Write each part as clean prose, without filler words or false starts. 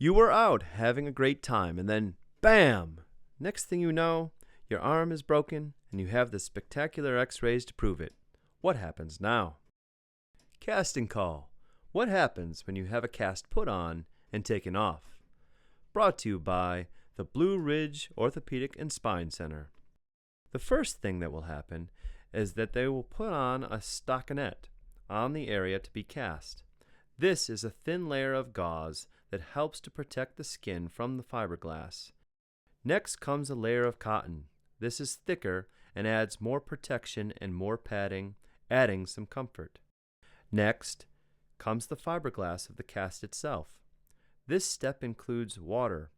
You were out having a great time, and then BAM! Next thing you know, your arm is broken and you have the spectacular x-rays to prove it. What happens now? Casting call. What happens when you have a cast put on and taken off? Brought to you by the Blue Ridge Orthopedic and Spine Center. The first thing that will happen is that they will put on a stockinette on the area to be cast. This is a thin layer of gauze that helps to protect the skin from the fiberglass. Next comes a layer of cotton. This is thicker and adds more protection and more padding, adding some comfort. Next comes the fiberglass of the cast itself. This step includes water,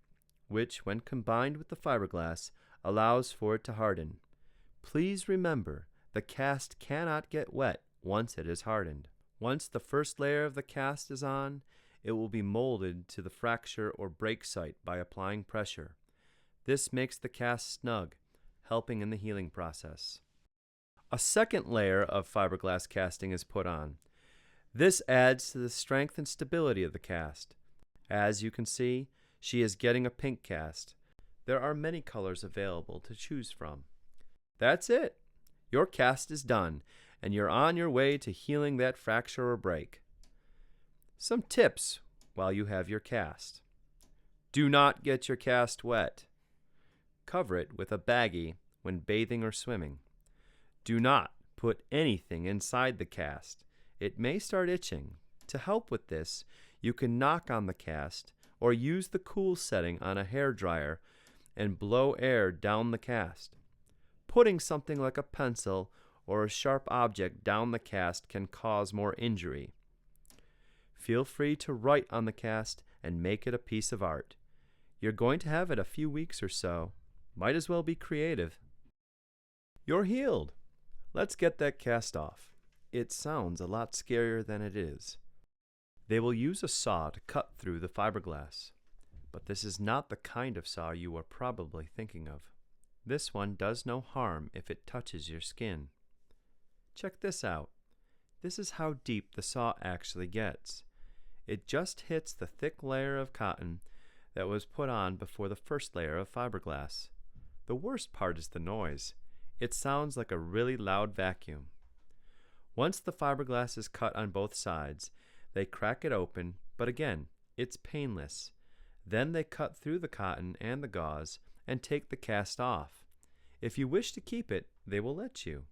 which, when combined with the fiberglass, allows for it to harden. Please remember, the cast cannot get wet once it is hardened. Once the first layer of the cast is on, it will be molded to the fracture or break site by applying pressure. This makes the cast snug, helping in the healing process. A second layer of fiberglass casting is put on. This adds to the strength and stability of the cast. As you can see, she is getting a pink cast. There are many colors available to choose from. That's it. Your cast is done, and you're on your way to healing that fracture or break. Some tips while you have your cast. Do not get your cast wet. Cover it with a baggie when bathing or swimming. Do not put anything inside the cast. It may start itching. To help with this, you can knock on the cast or use the cool setting on a hair dryer and blow air down the cast. Putting something like a pencil or a sharp object down the cast can cause more injury. Feel free to write on the cast and make it a piece of art. You're going to have it a few weeks or so. Might as well be creative. You're healed. Let's get that cast off. It sounds a lot scarier than it is. They will use a saw to cut through the fiberglass, but this is not the kind of saw you are probably thinking of. This one does no harm if it touches your skin. Check this out. This is how deep the saw actually gets. It just hits the thick layer of cotton that was put on before the first layer of fiberglass. The worst part is the noise. It sounds like a really loud vacuum. Once the fiberglass is cut on both sides, they crack it open, but again, it's painless. Then they cut through the cotton and the gauze and take the cast off. If you wish to keep it, they will let you.